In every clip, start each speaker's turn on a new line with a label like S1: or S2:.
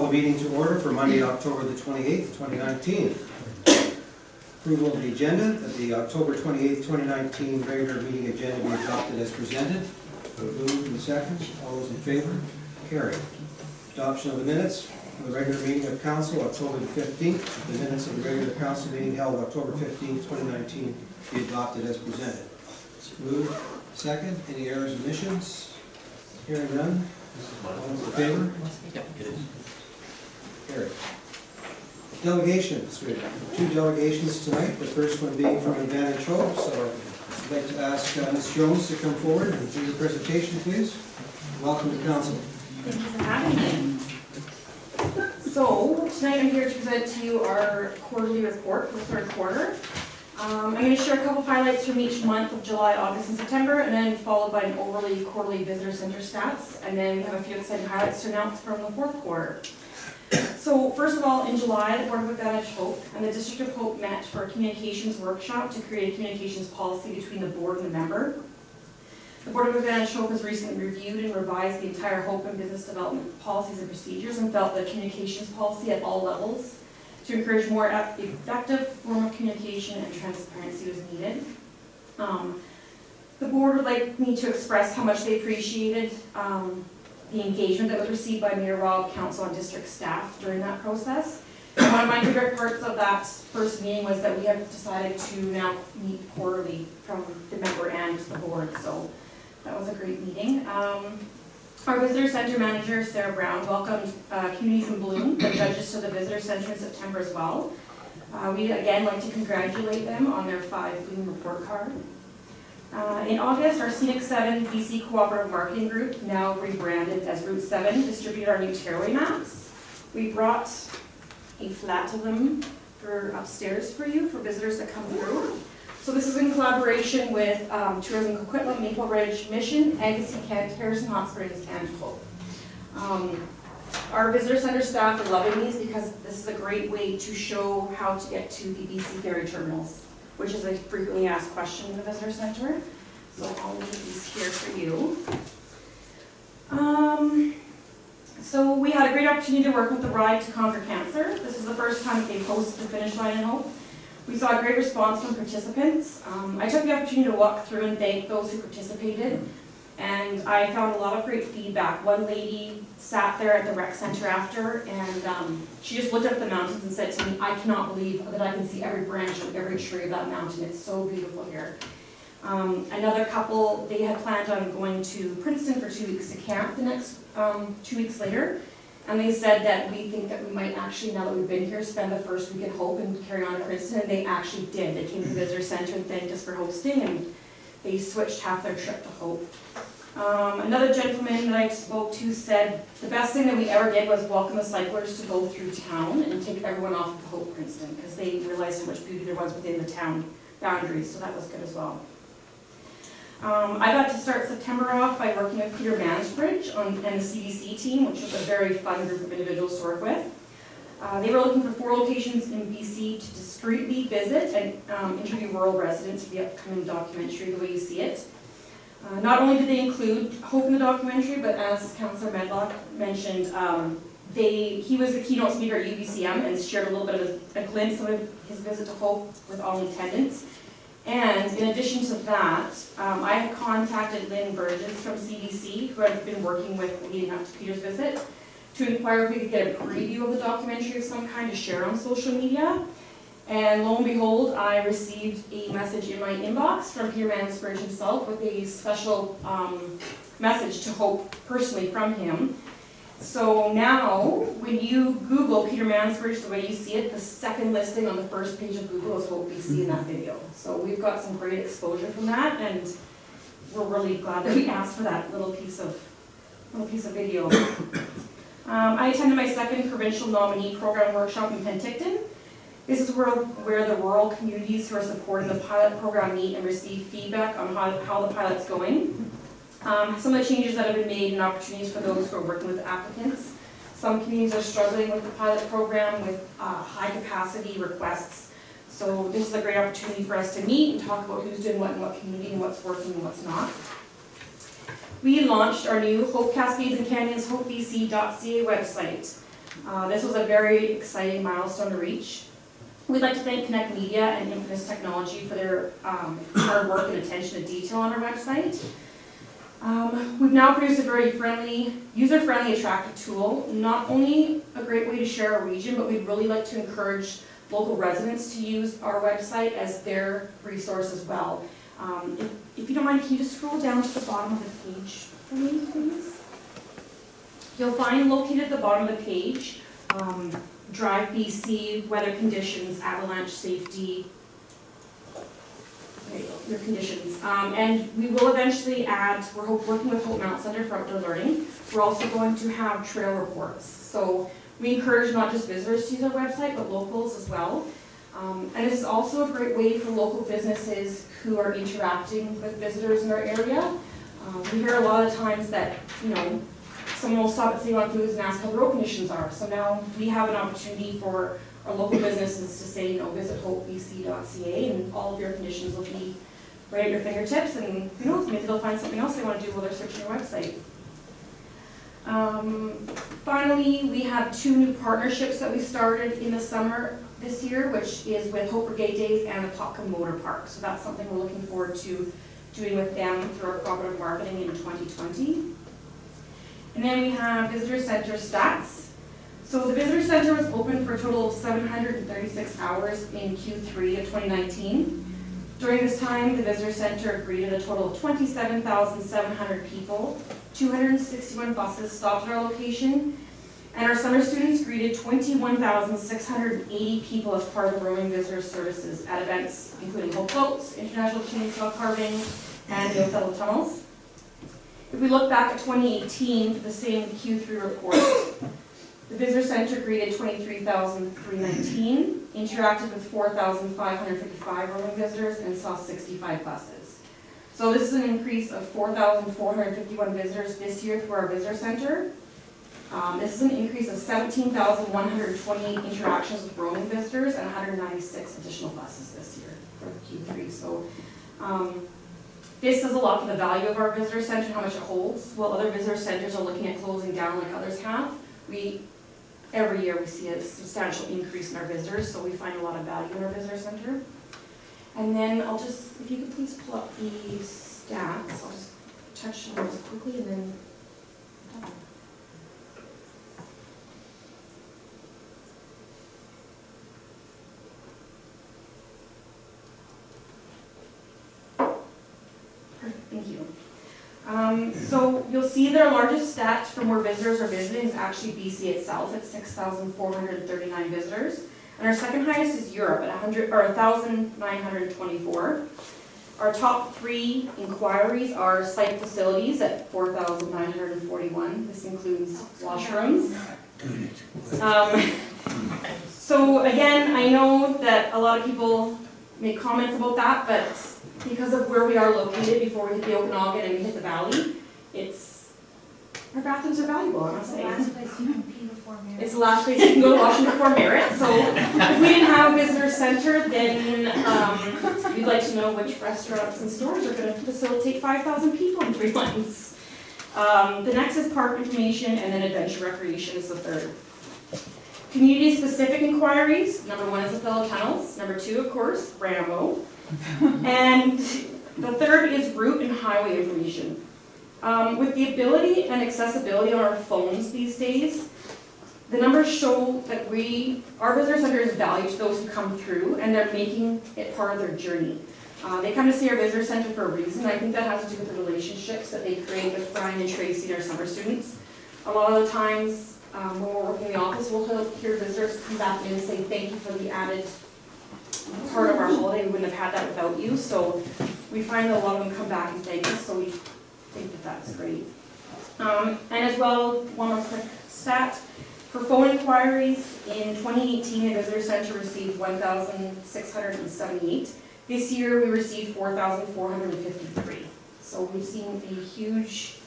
S1: call the meeting to order for Monday, October the 28th, 2019. Approval of the agenda, that the October 28th, 2019 regular meeting agenda be adopted as presented. Moved and second. All those in favor? Carried. Adoption of the minutes of the regular meeting of council, October the 15th. The minutes of the regular council meeting held October 15th, 2019 be adopted as presented. Moved. Second. Any errors or omissions? Hearing none. All those in favor?
S2: Yep, it is.
S1: Carried. Delegations. We have two delegations tonight. The first one being from Advantage Hope. So I'd like to ask Ms. Jones to come forward and do your presentation, please. Welcome to council.
S3: Thank you for having me. So tonight I'm here to present to you our quarterly report for the third quarter. I'm going to share a couple of highlights from each month of July, August, and September, and then followed by an overly quarterly visitor center stats, and then we have a few exciting highlights to announce from the fourth quarter. So first of all, in July, the Board of Advantage Hope and the District of Hope met for a communications workshop to create a communications policy between the board and the member. The Board of Advantage Hope has recently reviewed and revised the entire Hope and business development policies and procedures and felt that communications policy at all levels to encourage more effective form of communication and transparency was needed. The board would like me to express how much they appreciated the engagement that was received by Mayor Rob, council, and district staff during that process. And one of my favorite parts of that first meeting was that we have decided to now meet quarterly from the member and the board, so that was a great meeting. Our Visitor Center Manager, Sarah Brown, welcomed Communities in Bloom, the judges to the Visitor Center in September as well. We'd again like to congratulate them on their 5 Bloom report card. In August, our Scenic 7 BC Cooperative Marketing Group, now rebranded as Route 7, distributed our new Tearaway maps. We brought a flat of them for upstairs for you, for visitors that come through. So this is in collaboration with Tourism Coquitlam, Maple Ridge, Mission, Agassiz, Kent, Harrison Hot Springs, and Hope. Our Visitor Center staff are loving these because this is a great way to show how to get to the BC ferry terminals, which is a frequently asked question in the Visitor Center. So I'll leave these here for you. So we had a great opportunity to work with the Ride to Conquer Cancer. This is the first time that they hosted the finish line in Hope. We saw a great response from participants. I took the opportunity to walk through and thank those who participated, and I found a lot of great feedback. One lady sat there at the rec center after, and she just looked up the mountains and said to me, "I cannot believe that I can see every branch of every tree of that mountain. It's so beautiful here." Another couple, they had planned on going to Princeton for 2 weeks to camp the next 2 weeks later. And they said that we think that we might actually, now that we've been here, spend the first week at Hope and carry on to Princeton. And they actually did. They came to the Visitor Center and thanked us for hosting, and they switched half their trip to Hope. Another gentleman that I spoke to said the best thing that we ever did was welcome the cyclers to go through town and take everyone off of Hope Princeton, because they realized how much beauty there was within the town boundaries, so that was good as well. I got to start September off by working with Peter Mansbridge and the CDC team, which was a very fun group of individuals to work with. They were looking for 4 locations in BC to discreetly visit and interview rural residents for the upcoming documentary, The Way You See It. Not only did they include Hope in the documentary, but as Councillor Medlock mentioned, he was the keynote speaker at UBCM and shared a little bit of a glimpse of his visit to Hope with all in attendance. And in addition to that, I had contacted Lynn Burgess from CDC, who had been working with leading up to Peter's visit, to inquire if we could get a preview of the documentary of some kind to share on social media. And lo and behold, I received a message in my inbox from Peter Mansbridge himself with a special message to Hope personally from him. So now, when you Google Peter Mansbridge, The Way You See It, the second listing on the first page of Google is Hope BC in that video. So we've got some great exposure from that, and we're really glad that we asked for that little piece of video. I attended my second provincial nominee program workshop in Penticton. This is where the rural communities who are supporting the pilot program meet and receive feedback on how the pilot's going. Some of the changes that have been made and opportunities for those who are working with applicants. Some communities are struggling with the pilot program with high capacity requests. So this is a great opportunity for us to meet and talk about who's doing what in what community and what's working and what's not. We launched our new Hope Cascades and Canyons HopeBC.ca website. This was a very exciting milestone to reach. We'd like to thank Connect Media and Infamous Technology for their hard work and attention to detail on our website. We've now produced a very user-friendly, attractive tool. Not only a great way to share our region, but we'd really like to encourage local residents to use our website as their resource as well. If you don't mind, can you just scroll down to the bottom of the page for me, please? You'll find located at the bottom of the page, Drive BC, weather conditions, avalanche safety, there you go, your conditions. And we will eventually add, we're working with Hope Mount Center for Outdoor Learning. We're also going to have trail reports. So we encourage not just visitors to use our website, but locals as well. And this is also a great way for local businesses who are interacting with visitors in our area. We hear a lot of times that, someone will stop at City One Foods and ask how the road conditions are. So now we have an opportunity for our local businesses to say, visit hopebc.ca, and all of your conditions will be right at your fingertips, and who knows, maybe they'll find something else they want to do while they're searching your website. Finally, we have 2 new partnerships that we started in the summer this year, which is with Hope Brigade Days and the Popka Motor Park. So that's something we're looking forward to doing with them through our cooperative marketing in 2020. And then we have Visitor Center stats. So the Visitor Center was open for a total of 736 hours in Q3 of 2019. During this time, the Visitor Center greeted a total of 27,700 people. 261 buses stopped at our location, and our summer students greeted 21,680 people as part of the roaming visitor services at events including Hope Floats, International Chainsaw Carving, and the Othello Tunnels. If we look back at 2018 for the same Q3 report, the Visitor Center greeted 23,319, interacted with 4,555 roaming visitors, and saw 65 buses. So this is an increase of 4,451 visitors this year through our Visitor Center. This is an increase of 17,128 interactions with roaming visitors and 196 additional buses this year for Q3. So this says a lot for the value of our Visitor Center and how much it holds. While other visitor centers are looking at closing down like others have, every year we see a substantial increase in our visitors, so we find a lot of value in our Visitor Center. And then if you could please pull up the stats, I'll just touch on those quickly and then. Perfect, thank you. So you'll see that our largest stat from where visitors are visiting is actually BC itself at 6,439 visitors. And our second highest is Europe at 1,924. Our top 3 inquiries are site facilities at 4,941. This includes washrooms. So again, I know that a lot of people make comments about that, but because of where we are located before we hit the Okanagan and we hit the valley, our bathrooms are valuable, I'm not saying.
S2: It's the last place you can pee before Merit.
S3: It's the last place you can go to washroom before Merit. So if we didn't have a visitor center, then we'd like to know which restaurants and stores are going to facilitate 5,000 people in 3 months. The next is park information, and then adventure recreation is the third. Community-specific inquiries, number 1 is Othello Tunnels, number 2, of course, Rambo, and the third is route and highway information. With the ability and accessibility on our phones these days, the numbers show that our visitor center is valued to those who come through, and they're making it part of their journey. They come to see our visitor center for a reason. I think that has to do with the relationships that they create with Brian and Tracy, our summer students. A lot of the times when we're working in the office, we'll hear visitors come back in and say, thank you for the added part of our holiday. We wouldn't have had that without you. So we find that a lot of them come back and thank us, so we think that that's great. And as well, one more quick stat. For phone inquiries, in 2018, the Visitor Center received 1,678. This year, we received 4,453. So we've seen a huge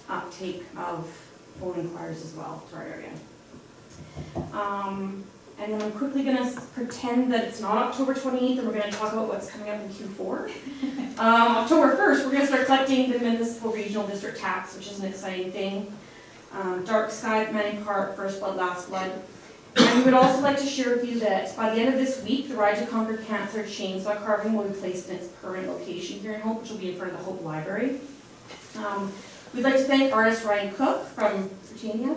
S3: uptake of phone inquiries as well to our area. And then I'm quickly going to pretend that it's not October 28th, and we're going to talk about what's coming up in Q4. October 1st, we're going to start collecting the Municipal Regional District Tax, which is an exciting thing. Dark Sky, Manning Park, First Blood, Last Blood. And we would also like to share with you that by the end of this week, the Ride to Conquer Cancer chainsaw carving will be placed in its permanent location here in Hope, which will be in front of the Hope Library. We'd like to thank artist Ryan Cook from Virginia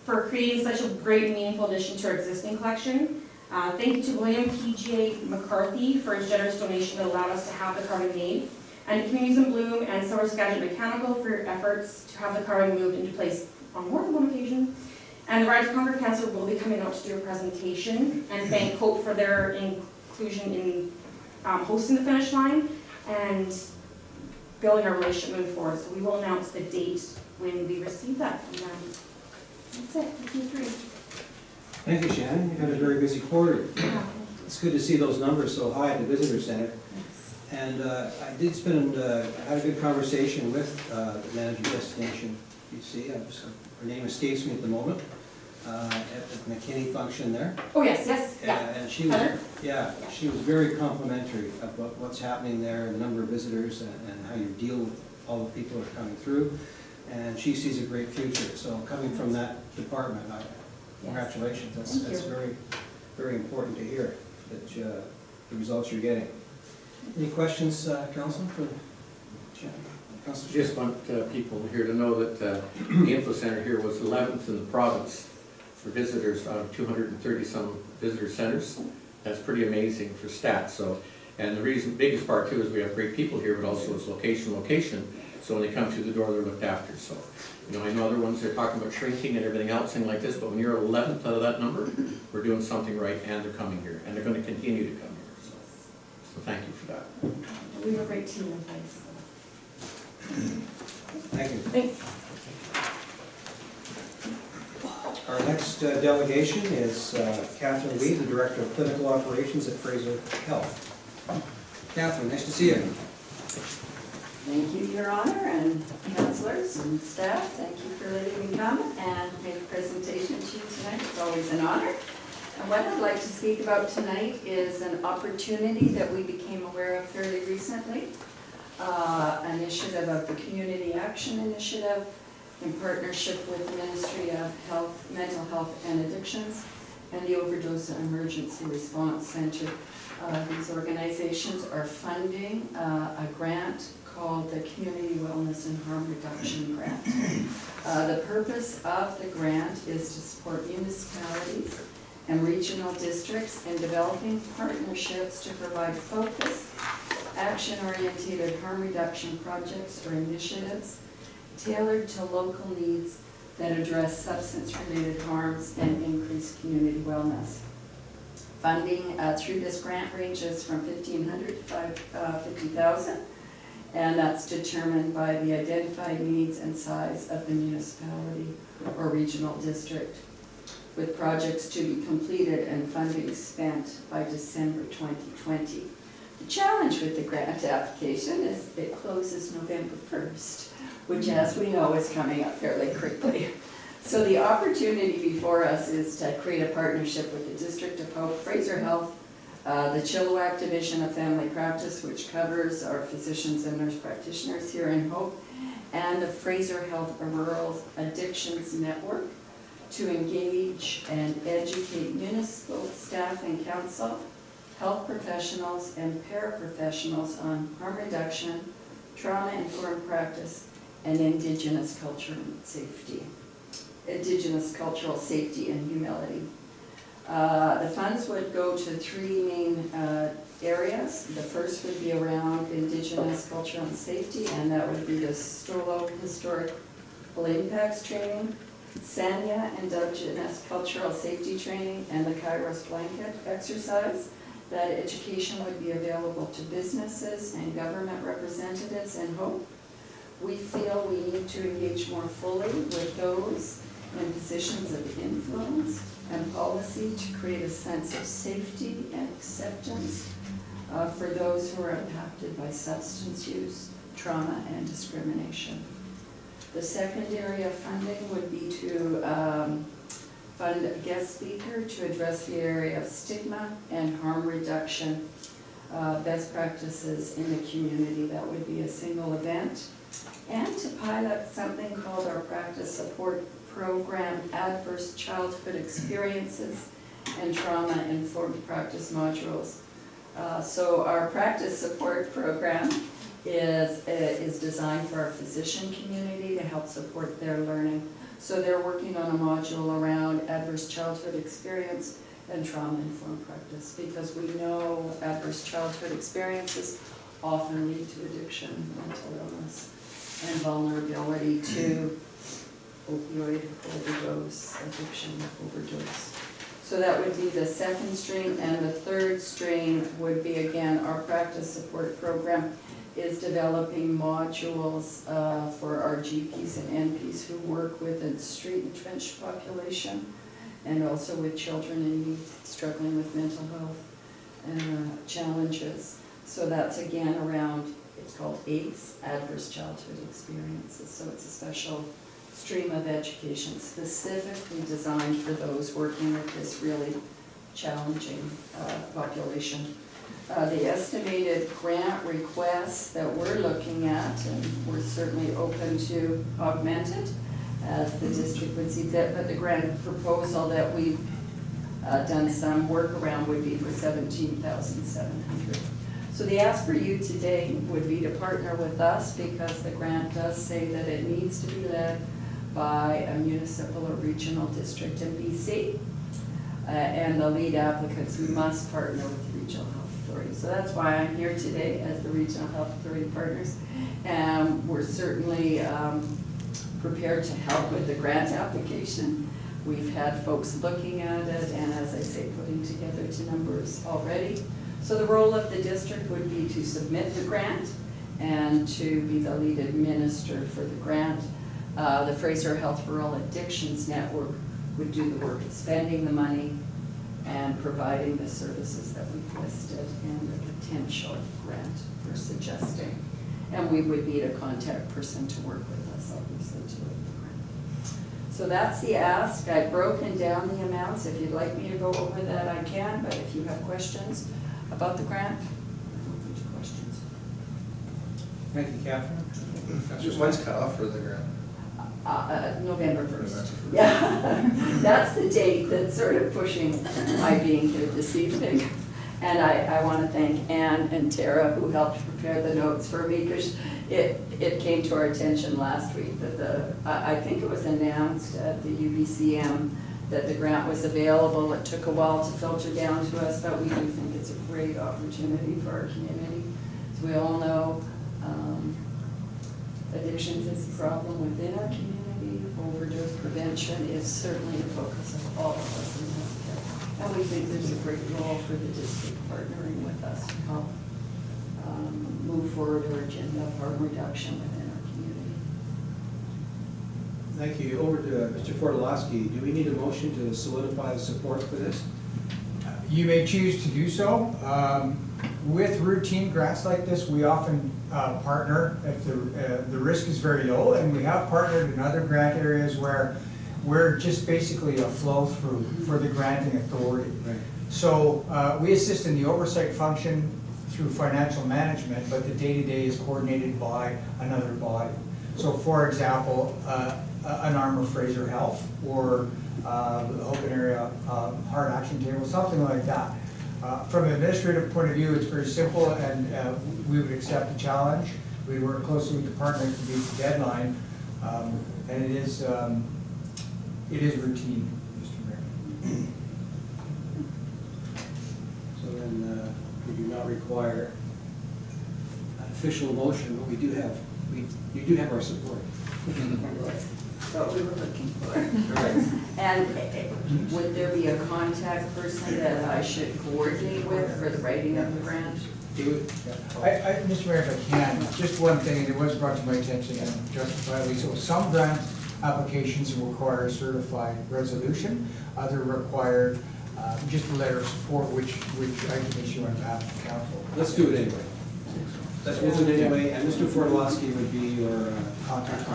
S3: for creating such a great and meaningful addition to our existing collection. Thank you to William P.J. McCarthy for his generous donation that allowed us to have the carving made, and to Communities in Bloom and Source Gadget Mechanical for your efforts to have the carving moved into place on more than one occasion. And the Ride to Conquer Cancer will be coming out to do a presentation, and thank Hope for their inclusion in hosting the finish line and building our relationship moving forward. So we will announce the date when we receive that from them. That's it. Thank you, three.
S1: Thank you, Shannon. You've had a very busy quarter.
S3: Yeah.
S1: It's good to see those numbers so high at the visitor center.
S3: Yes.
S1: And I did had a good conversation with the manager destination BC. Her name escapes me at the moment. At the McKinney function there.
S3: Oh yes, yes, yeah.
S1: And she was, she was very complimentary about what's happening there, the number of visitors, and how you deal with all the people who are coming through. And she sees a great future. So coming from that department, congratulations. That's very, very important to hear that the results you're getting. Any questions, Council, for Shannon?
S2: Just want people here to know that the Info Center here was 11th in the province for visitors out of 230 some visitor centers. That's pretty amazing for stats. So, and the biggest part too is we have great people here, but also it's location. So when they come through the door, they're looked after. So, you know, I know other ones they're talking about shrinking and everything else, thing like this, but when you're 11th out of that number, we're doing something right, and they're coming here, and they're going to continue to come here. So thank you for that.
S3: We have a great team in place.
S1: Thank you.
S3: Thanks.
S1: Our next delegation is Catherine Lee, the Director of Clinical Operations at Fraser Health. Catherine, nice to see you.
S4: Thank you, Your Honor, and councillors and staff. Thank you for letting me come and make a presentation to you tonight. It's always an honor. And what I'd like to speak about tonight is an opportunity that we became aware of fairly recently. Initiative of the Community Action Initiative in partnership with the Ministry of Health, Mental Health and Addictions and the Overdose Emergency Response Center. These organizations are funding a grant called the Community Wellness and Harm Reduction Grant. The purpose of the grant is to support municipalities and regional districts in developing partnerships to provide focused, action-oriented harm reduction projects or initiatives tailored to local needs that address substance-related harms and increase community wellness. Funding through this grant ranges from $1,500 to $50,000, and that's determined by the identified needs and size of the municipality or regional district, with projects to be completed and funding spent by December 2020. The challenge with the grant application is it closes November 1st, which, as we know, is coming up fairly quickly. So the opportunity before us is to create a partnership with the District of Hope, Fraser Health, the Chilliwack Division of Family Practice, which covers our physicians and nurse practitioners here in Hope, and the Fraser Health Rural Addictions Network to engage and educate municipal staff and council, health professionals and paraprofessionals on harm reduction, trauma-informed practice, and Indigenous cultural safety and humility. The funds would go to three main areas. The first would be around Indigenous culture and safety, and that would be the Stolo Historical Impacts Training, Sanya Indigenous Cultural Safety Training, and the Kairos Blanket exercise. That education would be available to businesses and government representatives in Hope. We feel we need to engage more fully with those in positions of influence and policy to create a sense of safety and acceptance for those who are impacted by substance use, trauma, and discrimination. The second area of funding would be to fund a guest speaker to address the area of stigma and harm reduction, best practices in the community. That would be a single event and to pilot something called our Practice Support Program, Adverse Childhood Experiences and Trauma-Informed Practice Modules. So our Practice Support Program is designed for our physician community to help support their learning. So they're working on a module around adverse childhood experience and trauma-informed practice, because we know adverse childhood experiences often lead to addiction, mental illness, and vulnerability to opioid overdose, addiction overdose. So that would be the second stream, and the third stream would be, again, our practice support program is developing modules for our GPs and NPs who work with a street entrenched population, and also with children and youth struggling with mental health challenges. So that's again around, it's called ACE, Adverse Childhood Experiences. So it's a special stream of education specifically designed for those working with this really challenging population. The estimated grant requests that we're looking at, and we're certainly open to augment it as the district would see fit, but the grant proposal that we've done some work around would be for $17,700. So the ask for you today would be to partner with us, because the grant does say that it needs to be led by a municipal or regional district in BC, and the lead applicants must partner with the Regional Health Authority. So that's why I'm here today as the Regional Health Authority partners, and we're certainly prepared to help with the grant application. We've had folks looking at it, and as I say, putting together to numbers already. So the role of the district would be to submit the grant and to be the lead administrator for the grant. The Fraser Health Rural Addictions Network would do the work of spending the money and providing the services that we've listed and the potential grant we're suggesting. And we would be the contact person to work with us, obviously, to look at the grant. So that's the ask. I've broken down the amounts. If you'd like me to go over that, I can, but if you have questions about the grant, I'm open to questions.
S1: Thank you, Catherine.
S5: Just when's cut off for the grant?
S4: November 1st. Yeah, that's the date that's sort of pushing my being here this evening. And I want to thank Anne and Tara, who helped prepare the notes for me, because it came to our attention last week that I think it was announced at the UBCM that the grant was available. It took a while to filter down to us, but we do think it's a great opportunity for our community. As we all know, addictions is a problem within our community. Overdose prevention is certainly the focus of all of us in healthcare. And we think there's a great role for the district partnering with us to help move forward our agenda of harm reduction within our community.
S1: Thank you. Over to Mr. Fortolowski. Do we need a motion to solidify the support for this?
S6: You may choose to do so. With routine grants like this, we often partner if the risk is very low, and we have partnered in other grant areas where we're just basically a flow through for the granting authority.
S1: Right.
S6: So we assist in the oversight function through financial management, but the day-to-day is coordinated by another body. So for example, an arm of Fraser Health, or the Open Area Hard Action Table, something like that. From an administrative point of view, it's very simple, and we would accept the challenge. We work closely with the partner to meet the deadline, and it is routine, Mr. Mayor.
S1: So then we do not require an official motion, but you do have our support.
S4: What we were looking for.
S1: Right.
S4: And would there be a contact person that I should coordinate with for the writing of the grant?
S6: Mr. Mayor, if I can, just one thing, and it was brought to my attention and justifiably so. Some grant applications require a certified resolution. Other require just a letter of support, which I can issue on behalf of the council.
S1: Let's do it anyway. Let's do it anyway, and Mr. Fortolowski would be your contact.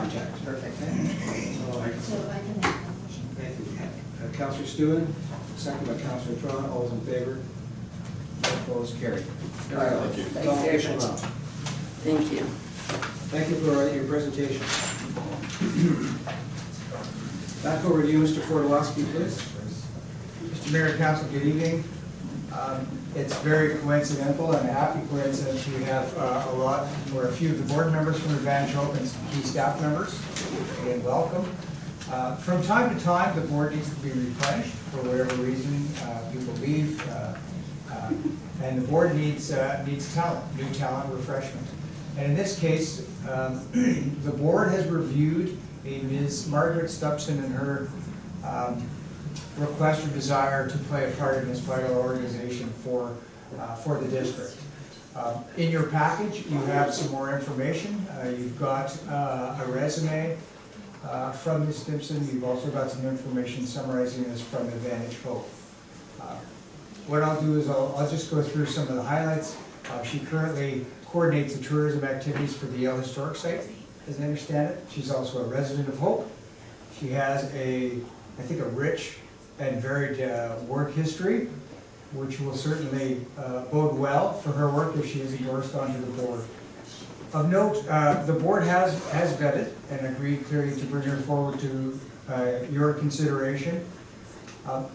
S4: Perfect.
S1: So I can make a motion. Thank you. Councillor Stewart, second by Councillor Tron, all those in favor? All opposed, carried.
S4: Thank you.
S1: Thank you.
S4: Thank you.
S1: Thank you for your presentation. Back over to you, Mr. Fordolowski, please.
S6: Mr. Mayor, Council, good evening. It's very coincidental and a happy coincidence we have a few of the board members from Advantage Hope and some key staff members. Again, welcome. From time to time, the board needs to be replenished for whatever reason. People leave, and the board needs talent, new talent, refreshment. And in this case, the board has reviewed a Ms. Margaret Stubson and her request or desire to play a part in this vital organization for the district. In your package, you have some more information. You've got a resume from Ms. Stubson. You've also got some information summarizing this from Advantage Hope. What I'll do is I'll just go through some of the highlights. She currently coordinates the tourism activities for the Yale Historic Site, as I understand it. She's also a resident of Hope. She has I think, a rich and varied work history, which will certainly bode well for her work if she is endorsed onto the board. Of note, the board has vetted and agreed clearly to bring her forward to your consideration.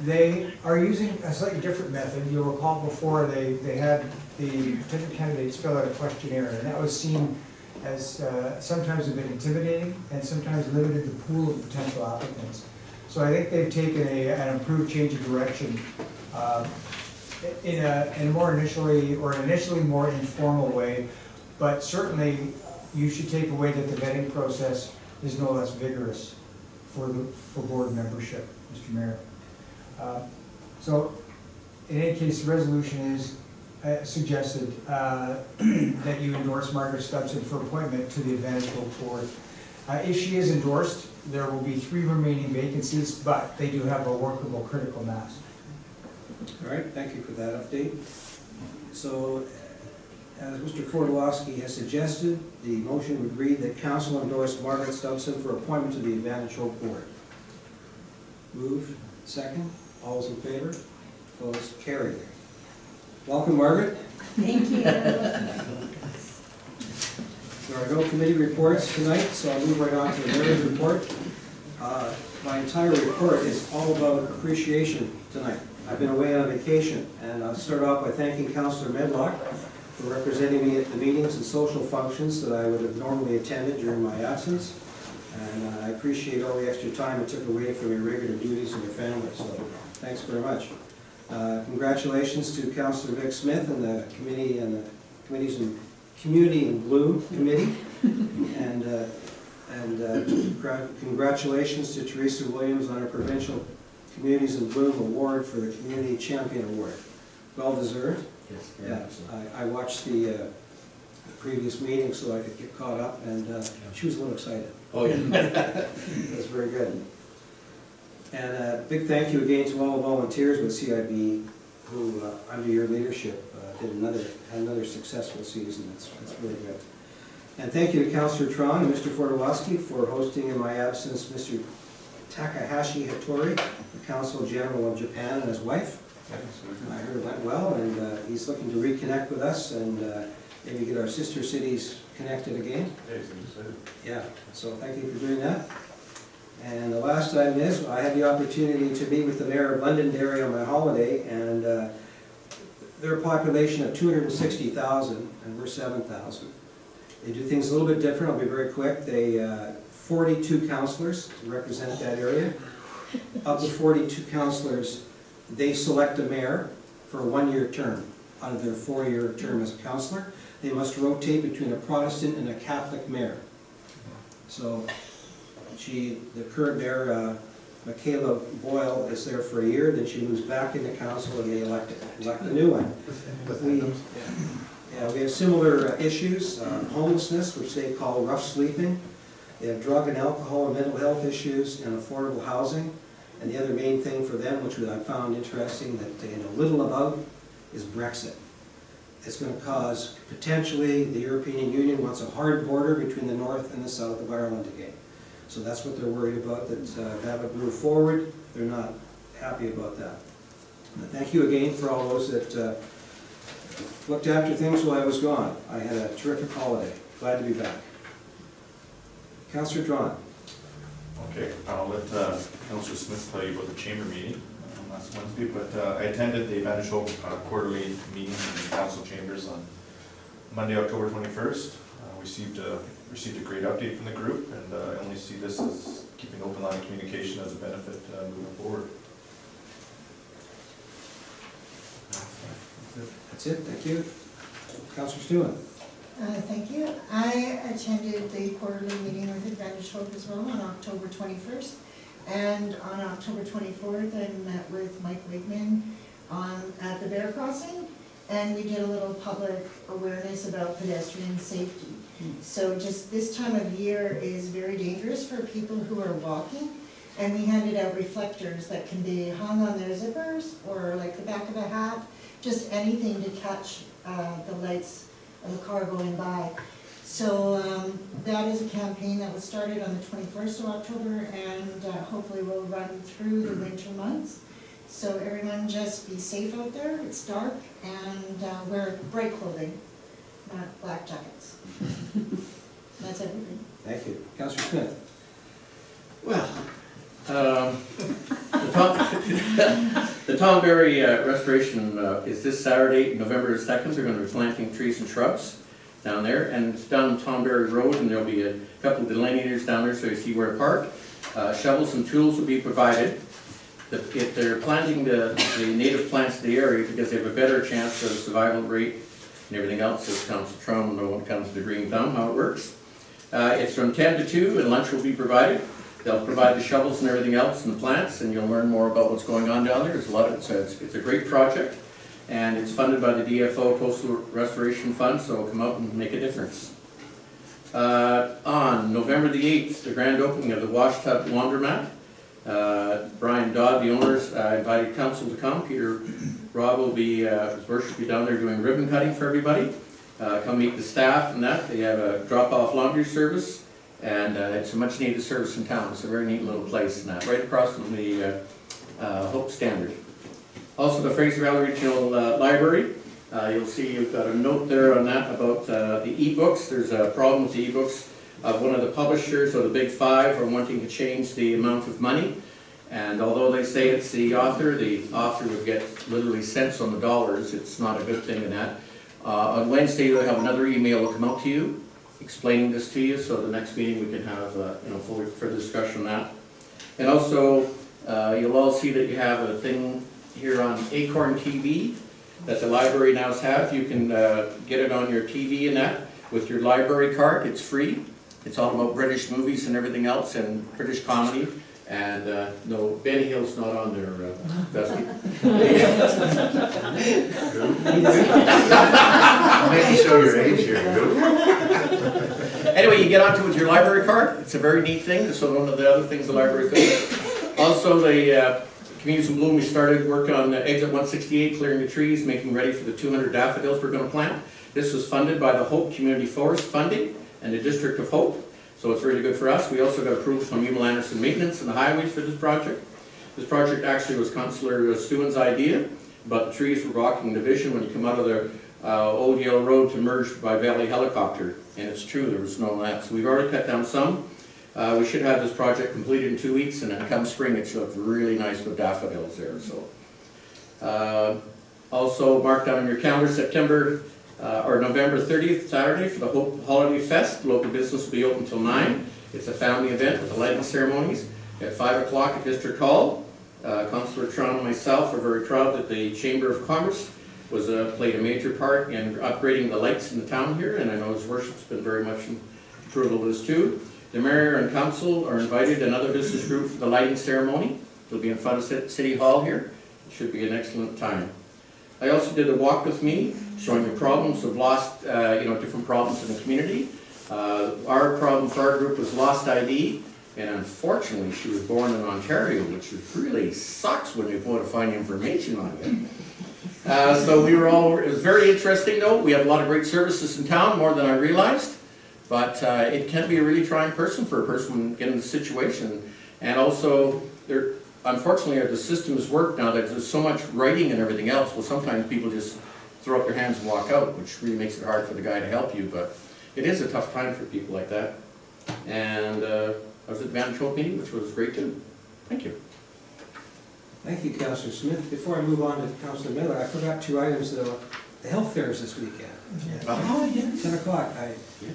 S6: They are using a slightly different method. You'll recall before they had the potential candidates fill out a questionnaire, and that was seen as sometimes a bit intimidating and sometimes limited the pool of potential applicants. So I think they've taken an improved change of direction in a more initially more informal way, but certainly you should take away that the vetting process is no less vigorous for board membership, Mr. Mayor. So in any case, the resolution is suggested that you endorse Margaret Stubson for appointment to the Advantage Hope Board. If she is endorsed, there will be 3 remaining vacancies, but they do have a workable critical mass.
S1: All right, thank you for that update. So, as Mr. Fordolowski has suggested, the motion would read that Council endorse Margaret Stubson for appointment to the Advantage Hope Board. Moved. Second. All those in favor? Opposed? Carried. Welcome, Margaret.
S4: Thank you.
S1: There are no committee reports tonight, so I'll move right on to the mayor's report. My entire report is all about appreciation tonight. I've been away on vacation, and I'll start off by thanking Councillor Medlock for representing me at the meetings and social functions that I would have normally attended during my absence. And I appreciate all the extra time it took away from your regular duties and your family, so thanks very much. Congratulations to Councillor Vic Smith and the committee and the committees and Community in Blue Committee, and congratulations to Teresa Williams on her Provincial Communities in Bloom Award for the Community Champion Award. Well deserved.
S2: Yes.
S1: Yeah, I watched the previous meeting so I could get caught up, and she was a little excited.
S2: Oh, yeah.
S1: That's very good. And a big thank you again to all the volunteers with CIB who, under your leadership, had another successful season. That's really good. And thank you to Councillor Tron and Mr. Fordolowski for hosting in my absence Mr. Takahashi Hattori, the Consul General of Japan, and his wife. I heard it went well, and he's looking to reconnect with us and maybe get our sister cities connected again. Yeah, so thank you for doing that. And the last item is, I had the opportunity to meet with the Mayor of Londonderry on my holiday, and they're a population of 260,000, and we're 7,000. They do things a little bit different. I'll be very quick. They 42 councillors to represent that area. Of the 42 councillors, they select a mayor for a 1-year term. Out of their 4-year term as a councillor, they must rotate between a Protestant and a Catholic mayor. So the current mayor, Michaela Boyle, is there for a year, then she moves back into council and they elect a new one. We have similar issues, homelessness, which they call rough sleeping. They have drug and alcohol and mental health issues and affordable housing. And the other main thing for them, which I found interesting that they know little about, is Brexit. It's going to cause, potentially, the European Union wants a hard border between the north and the south of Ireland again. So that's what they're worried about, that would move forward. They're not happy about that. But thank you again for all those that looked after things while I was gone. I had a terrific holiday. Glad to be back. Councillor Drawn.
S5: Okay, I'll let Councillor Smith tell you about the chamber meeting last Wednesday, but I attended the Advantage Hope quarterly meeting in the council chambers on Monday, October 21st. Received a great update from the group, and I only see this as keeping an open line of communication as a benefit moving forward.
S1: That's it, thank you. Councillor Stewart.
S7: Thank you. I attended the quarterly meeting with Advantage Hope as well on October 21st. And on October 24th, I met with Mike Wigman at the Bear Crossing. And we did a little public awareness about pedestrian safety. So just this time of year is very dangerous for people who are walking. And we handed out reflectors that can be hung on their zippers or like the back of a hat. Just anything to catch the lights of a car going by. So that is a campaign that was started on the 21st of October and hopefully will run through the winter months. So everyone just be safe out there, it's dark, and wear bright clothing, not black jackets. That's everything.
S1: Thank you. Councillor Smith.
S2: Well, the Tom Berry restoration is this Saturday, November 2nd. They're going to be planting trees and shrubs down there, and it's down Tom Berry Road, and there'll be a couple of delineators down there so you see where to park. Shovels and tools will be provided. If they're planting the native plants in the area because they have a better chance of survival rate and everything else, as Council Trump will know when it comes to green thumb, how it works. It's from 10 to 2, and lunch will be provided. They'll provide the shovels and everything else and the plants, and you'll learn more about what's going on down there. There's a lot of, it's a great project, and it's funded by the DFO Coastal Restoration Fund, so come out and make a difference. On November the 8th, the grand opening of the Wash Tub Laundromat. Brian Dodd, the owners, invited council to come. Peter Robb will be, his worship will be down there doing ribbon cutting for everybody. Come meet the staff and that. They have a drop-off laundry service, and it's a much needed service in town. It's a very neat little place and that, right across from the Hope Standard. Also the Fraser Valley Regional Library. You'll see you've got a note there on that about the e-books. There's a problem with the e-books. One of the publishers of the Big Five are wanting to change the amount of money, and although they say it's the author would get literally cents on the dollars. It's not a good thing in that. On Wednesday they'll have another email will come out to you explaining this to you, so the next meeting we can have full further discussion on that. And also you'll all see that you have a thing here on Acorn TV that the library now has. You can get it on your TV and that with your library card. It's free. It's all about British movies and everything else, and British comedy. And no, Benny Hill's not on there, Dusty.
S8: I'll make you show your age here.
S2: Anyway, you get onto it with your library card. It's a very neat thing. So one of the other things the library does. Also, the Communities in Bloom, we started work on exit 168, clearing the trees, making ready for the 200 daffodils we're going to plant. This was funded by the Hope Community Forest Funding and the District of Hope. So it's really good for us. We also got approval from Emil Anderson Maintenance and the Highways for this project. This project actually was Councillor Stewart's idea, but the trees were blocking the vision when you come out of the Old Yellow Road to merge by Valley Helicopter. And it's true, there was no that. So we've already cut down some. We should have this project completed in 2 weeks, and then come spring it should look really nice with daffodils there. So also mark down on your calendar November 30th, Saturday, for the Hope Holiday Fest. Local business will be open until 9. It's a family event with the lighting ceremonies at 5 o'clock at District Hall. Councillor Tron and myself are very proud that the Chamber of Commerce played a major part in upgrading the lights in the town here, and I know his worship's been very much in approval of this too. The mayor and council are invited, another business group, for the lighting ceremony. It'll be in front of City Hall here. It should be an excellent time. I also did a walk with me, showing the problems of lost, different problems in the community. Our problem for our group was lost ID, and unfortunately she was born in Ontario, which really sucks when you want to find information on it. So we were all, it was very interesting though. We have a lot of great services in town, more than I realized, but it can be a really trying person for a person when getting in the situation. And also, unfortunately, the systems work now that there's so much writing and everything else. Well, sometimes people just throw up their hands and walk out, which really makes it hard for the guy to help you, but it is a tough time for people like that. And I was at the Vantage Hope meeting, which was great too. Thank you.
S1: Thank you, Councillor Smith. Before I move on to Councillor Miller, I forgot 2 items though. The health fairs this weekend.
S7: Oh, yes.
S1: 10 o'clock.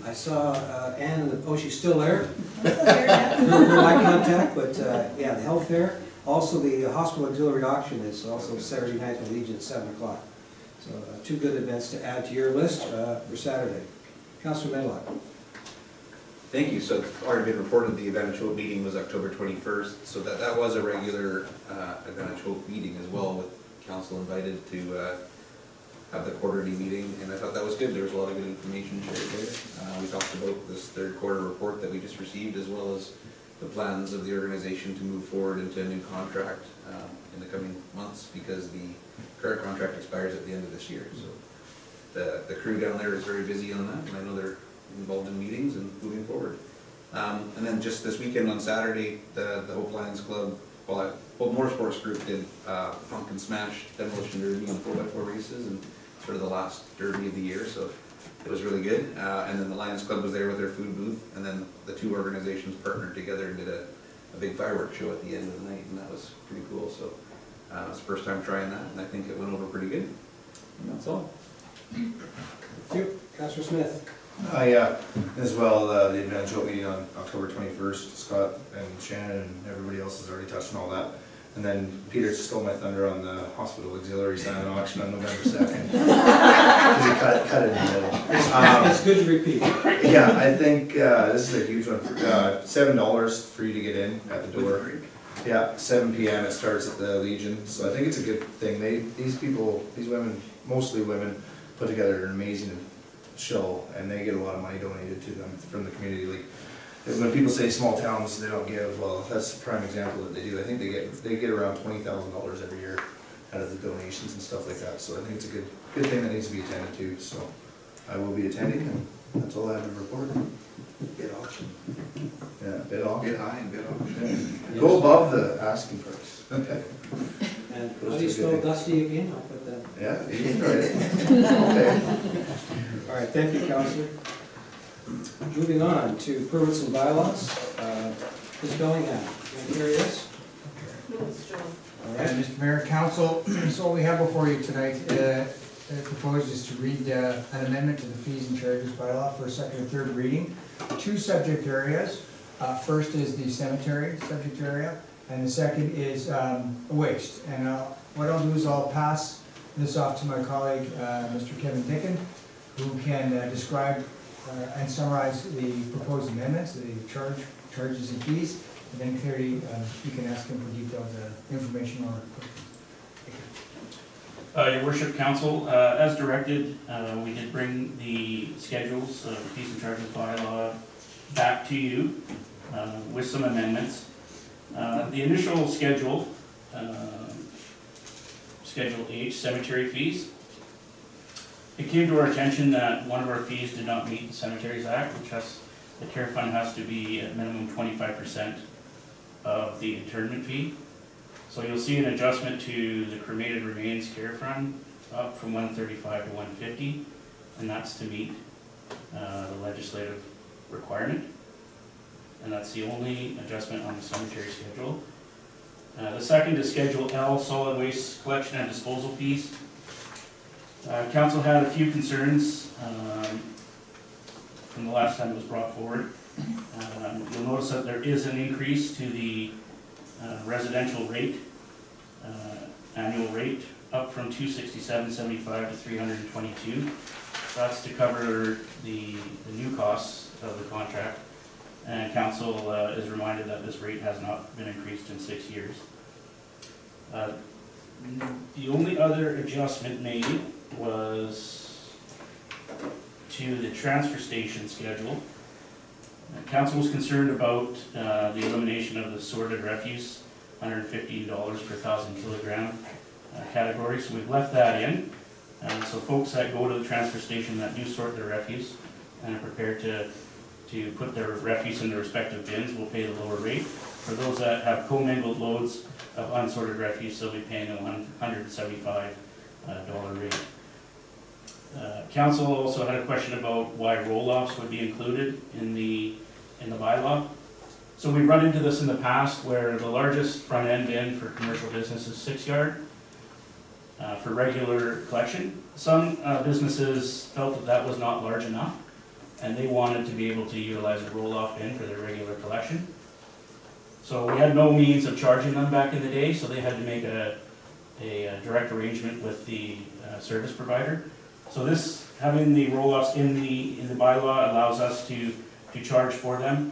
S1: I saw Ann, oh, she's still there?
S7: Yeah.
S1: No eye contact, but yeah, the health fair. Also, the hospital auxiliary auction is also Saturday night at Legion at 7 o'clock. So 2 good events to add to your list for Saturday. Councillor Medlock.
S8: Thank you. So it's already been reported the Advantage Hope meeting was October 21st, so that was a regular Advantage Hope meeting as well, with council invited to have the quarterly meeting, and I thought that was good. There was a lot of good information shared there. We talked about this third quarter report that we just received, as well as the plans of the organization to move forward into a new contract in the coming months, because the current contract expires at the end of this year. So the crew down there is very busy on that, and I know they're involved in meetings and moving forward. And then just this weekend on Saturday, the Hope Lions Club, Hope Motorsports Group did Pumpkin Smash Demolition Derby and 4x4 races, and sort of the last derby of the year, so it was really good. And then the Lions Club was there with their food booth, and then the 2 organizations partnered together and did a big fireworks show at the end of the night, and that was pretty cool. So it's the first time trying that, and I think it went over pretty good. And that's all.
S1: Thank you. Councillor Smith.
S9: Yeah, as well, the Advantage Hope meeting on October 21st, Scott and Shannon and everybody else has already touched on all that. And then Peter stole my thunder on the hospital auxiliary silent auction on November 2nd. Because he cut it in the middle.
S1: It's good to repeat.
S9: Yeah, I think this is a huge one. $7 for you to get in at the door. Yeah, 7 p.m. it starts at the Legion. So I think it's a good thing. These women, mostly women, put together an amazing show, and they get a lot of money donated to them from the community. Like, when people say small towns they don't give, well, that's a prime example that they do. I think they get around $20,000 every year out of the donations and stuff like that. So I think it's a good thing that needs to be attended to. So I will be attending, and that's all I have to report.
S8: Bid auction.
S9: Yeah, bid auction.
S8: Bid high and bid auction.
S9: Yeah. Go above the asking price.
S1: And how do you spell Dusty again? I'll put that.
S9: Yeah, you can try it. Okay.
S1: All right, thank you, Councillor. Moving on to permits and bylaws. Ms. Bellingham, can you carry this?
S3: No, it's Joe.
S1: All right.
S6: And Mr. Mayor, Council, so what we have before you tonight proposed is to read an amendment to the fees and charges bylaw for a second and third reading. 2 subject areas. First is the cemetery subject area, and the second is waste. And what I'll do is I'll pass this off to my colleague, Mr. Kevin Dickin, who can describe and summarize the proposed amendments, the charges and fees, and then clearly you can ask him for detailed information on it.
S10: Your Worship, Council, as directed, we did bring the schedules of the fees and charges bylaw back to you with some amendments. The initial schedule, Schedule H, cemetery fees, it came to our attention that one of our fees did not meet the Cemeteries Act, which has, the care fund has to be at minimum 25% of the internment fee. So you'll see an adjustment to the cremated remains care fund up from 135 to 150, and that's to meet the legislative requirement. And that's the only adjustment on the cemetery schedule. The second is Schedule L, solid waste collection and disposal fees. Council had a few concerns from the last time it was brought forward. You'll notice that there is an increase to the residential rate, annual rate, up from $267.75 to $322. That's to cover the new costs of the contract. And Council is reminded that this rate has not been increased in 6 years. The only other adjustment made was to the transfer station schedule. Council was concerned about the elimination of the sorted refuse, $150 per 1,000 kilogram category, so we've left that in. So folks that go to the transfer station that do sort their refuse and are prepared to put their refuse in their respective bins will pay the lower rate. For those that have commingled loads of unsorted refuse, they'll be paying a $175 rate. Council also had a question about why roll-offs would be included in the in the bylaw. So we've run into this in the past where the largest front end bin for commercial business is 6 yard for regular collection. Some businesses felt that that was not large enough, and they wanted to be able to utilize a roll-off bin for their regular collection. So we had no means of charging them back in the day, so they had to make a direct arrangement with the service provider. So this, having the roll-offs in the bylaw allows us to charge for them.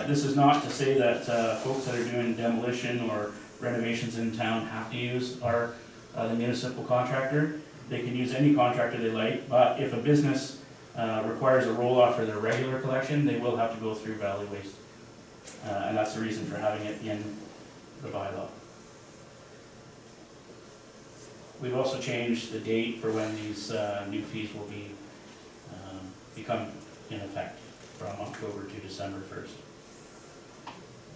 S10: This is not to say that folks that are doing demolition or renovations in town have to use the municipal contractor. They can use any contractor they like, but if a business requires a roll-off for their regular collection, they will have to go through Valley Waste. And that's the reason for having it in the bylaw. We've also changed the date for when these new fees will be become in effect from October to December 1st.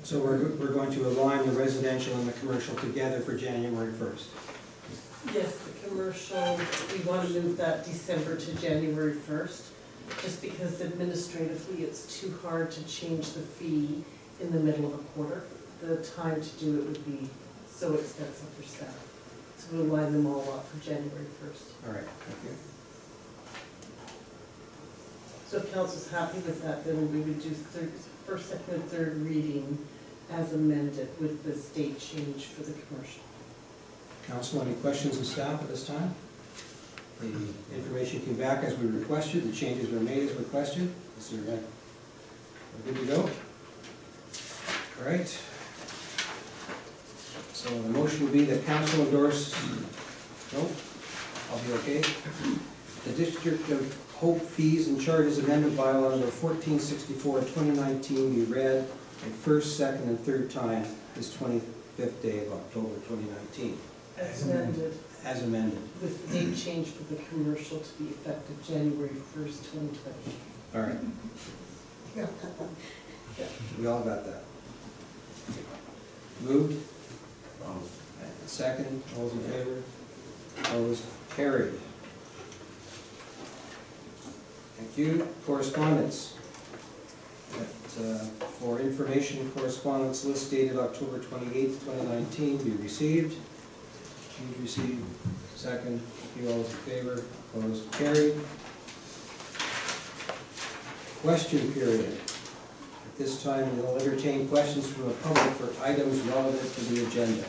S1: So we're going to align the residential and the commercial together for January 1st.
S11: Yes, the commercial, we want to move that December to January 1st, just because administratively it's too hard to change the fee in the middle of a quarter. The time to do it would be so expensive for staff. So we'll line them all up for January 1st.
S1: All right, thank you.
S11: So if council's happy with that, then we would do first, second, and third reading as amended with this date change for the commercial.
S1: Council, any questions of staff at this time? The information came back as we requested, the changes were made as requested. Is there we're good to go? All right. So the motion will be that council endorse, no, I'll be okay. The District of Hope fees and charges amendment bylaw number 1464/2019 be read a first, second, and third time this 25th day of October 2019.
S11: As amended,
S1: As amended.
S11: with the date change for the commercial to be effective January 1st, 2020.
S1: All right,
S7: Yeah.
S1: we all got that. Moved? Second, all those in favor? Opposed? Carried. Thank you. Correspondence. For information, correspondence list dated October 28th, 2019 be received. Moved, received. Second, thank you, all those in favor? Opposed? Carried. Question period. At this time, we'll entertain questions from the public for items relevant to the agenda.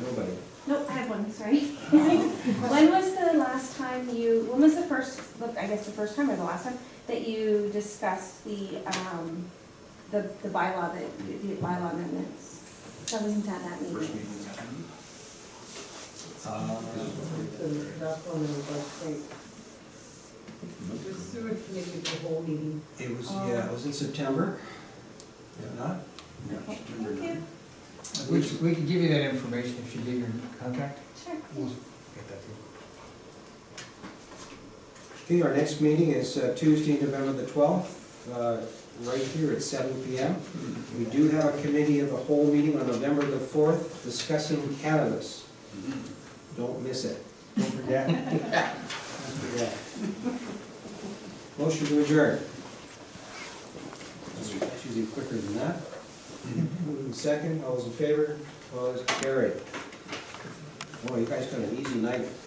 S1: Nobody.
S12: Nope, I have one, sorry. When was the last time when was the first, I guess the first time or the last time, that you discussed the bylaw, the bylaw amendments? So we didn't have that meeting.
S11: That one on the website. It was through a committee of the whole meeting.
S1: It was, yeah, it was in September. If not?
S12: Okay, thank you.
S6: We could give you that information if you give your contact.
S12: Sure.
S6: We'll get that to you.
S1: Okay, our next meeting is Tuesday, November the 12th, right here at 7 p.m. We do have a committee of the whole meeting on November the 4th discussing cannabis. Don't miss it.
S6: Don't forget.
S1: Don't forget. Motion to adjourn. That's usually quicker than that. Moving second, all those in favor, opposed, carried. Boy, you guys got an easy night.